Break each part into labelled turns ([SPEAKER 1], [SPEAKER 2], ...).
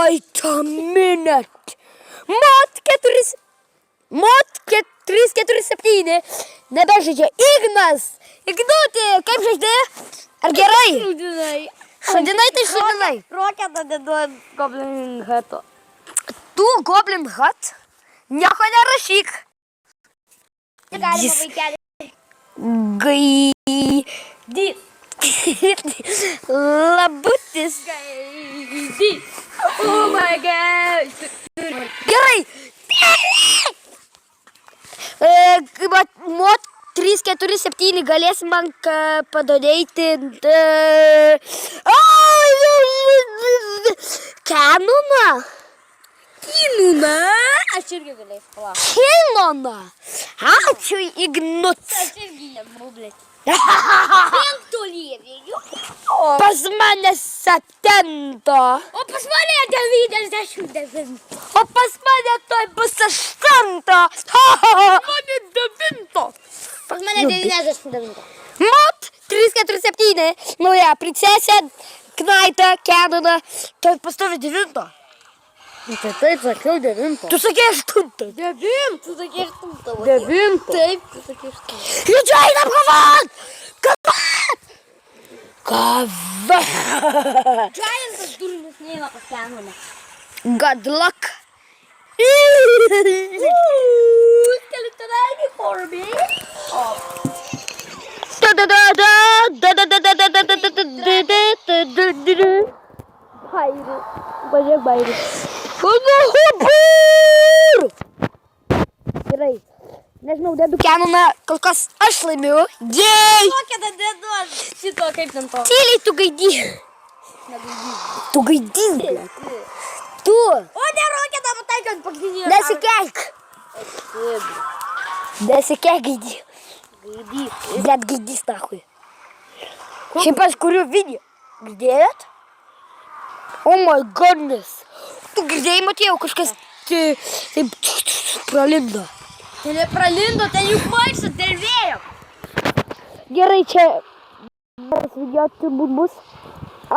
[SPEAKER 1] Wait a minute. Mod 347. Nebežaidžia Ignas. Ignutė, kaip žaidė? Ar gerai? Šudinai tai šudinai.
[SPEAKER 2] Roketą dedu ant Goblin Huto.
[SPEAKER 1] Tu Goblin Hut? Nieko nerašyk.
[SPEAKER 2] Negalima vaikelį.
[SPEAKER 1] Labutis.
[SPEAKER 2] Oh my god.
[SPEAKER 1] Gerai. Mod 347 galėsi man padodėti Canoną.
[SPEAKER 2] Kinuna. Aš irgi galėsiu palaukti.
[SPEAKER 1] Kinoną. Ačiū, Ignuts.
[SPEAKER 2] Aš irgi nebu, blėt. Penkto lėvėjų.
[SPEAKER 1] Pas mane 7.
[SPEAKER 2] O pas mane 99.
[SPEAKER 1] O pas mane toj bus 8. Mane 9.
[SPEAKER 2] Pas mane 99.
[SPEAKER 1] Mod 347. Nauja princesė, Knaita, Canoną. Tai pas tave 9.
[SPEAKER 2] Tai taip, sakiau 9.
[SPEAKER 1] Tu sakei 8.
[SPEAKER 2] 9. Tu sakei 8.
[SPEAKER 1] 9.
[SPEAKER 2] Taip, tu sakei 8.
[SPEAKER 1] Liūdžiai, einam kavan! Kavan! Kavan!
[SPEAKER 2] Giantas durnius neina pas Canoną.
[SPEAKER 1] Good luck.
[SPEAKER 2] Skeletonai for me.
[SPEAKER 1] Bairį. Važiuok bairį. Gerai. Nežinau, dedu Canoną, kol kas aš laimiu. Jei!
[SPEAKER 2] Roketą dedu ant šito kaip ten to.
[SPEAKER 1] Tyliai tu gaidį. Tu gaidys, blet. Tu.
[SPEAKER 2] O ne roketą pataikant pagrindinį.
[SPEAKER 1] Nesikeik. Nesikeik gaidį.
[SPEAKER 2] Gaidyk.
[SPEAKER 1] Blet gaidys, nahui. Šiaip aš kuriu video. Girdėjot? Oh my goodness. Tu girdėjai, Matėjau, kažkas taip pralindo.
[SPEAKER 2] Tai nepralindo, ten juk maišas dėl vėjo.
[SPEAKER 1] Gerai, čia video turbūt bus.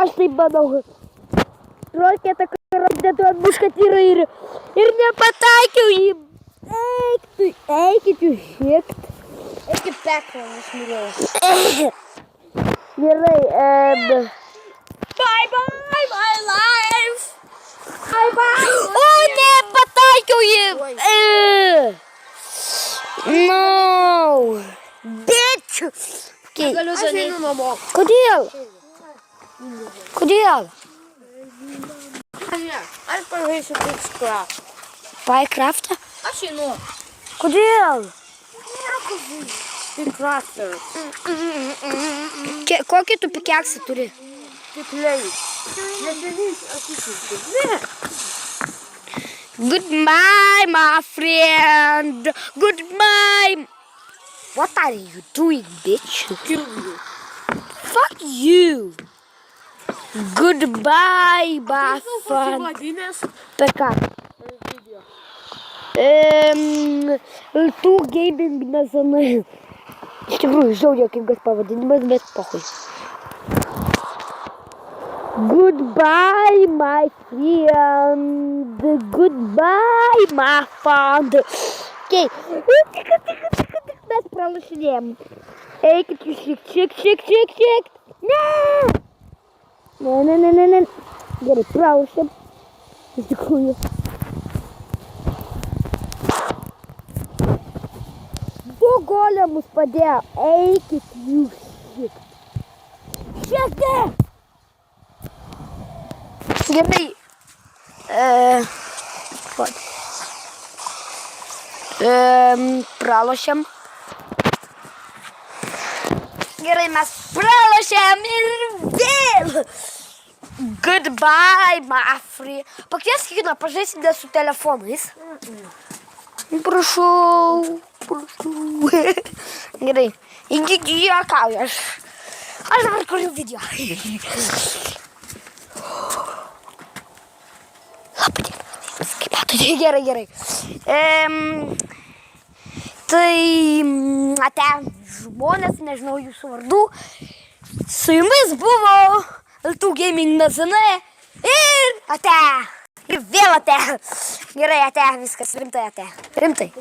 [SPEAKER 1] Aš taip manau. Roketą dedu ant muškatyrą ir nepataikiau jį. Eikit jūs šiekt.
[SPEAKER 2] Eikit pekrą, aš norėjau.
[SPEAKER 1] Gerai,
[SPEAKER 2] Bye bye, my life. Bye bye.
[SPEAKER 1] O, ne, pataikiau jį. No. Bitch. Okay.
[SPEAKER 2] Aš einu namo.
[SPEAKER 1] Kodėl? Kodėl?
[SPEAKER 2] Ne, aš pažaisiu kaip skrap.
[SPEAKER 1] Minecraftą?
[SPEAKER 2] Aš einu.
[SPEAKER 1] Kodėl?
[SPEAKER 2] Nėra kovų. Tai crafter.
[SPEAKER 1] Kokį tu pikeksą turi?
[SPEAKER 2] Tikrai. Nesenys atsisukti. Ne.
[SPEAKER 1] Goodbye, my friend. Goodbye. What are you doing, bitch?
[SPEAKER 2] Kill you.
[SPEAKER 1] Fuck you. Goodbye, my friend.
[SPEAKER 2] Vadinės.
[SPEAKER 1] Per ką? Tų gaming nesenai. Iš tikrųjų, žiaudė kaip gas pavadinimas, bet pochui. Goodbye, my friend. Goodbye, my friend. Okay. Mes pralašinėjom. Eikit jūs šiek. Ne! Ne. Gerai, pralašėm. Iš tikrųjų. Du golemus padėjo. Eikit jūs šiek. Šiek! Gerai. Pralošėm. Gerai, mes pralošėm ir vėl. Goodbye, my friend. Pakvieskite, pažaisime su telefonais. Prašau. Gerai. Juokauju aš. Aš dabar kuriu video. Kaip matote, gerai. Tai ate žmonės, nežinau jūsų vardų. Su jumis buvo Tų Gaming Nazane ir ate. Ir vėl ate. Gerai, ate, viskas, rimtai ate. Rimtai.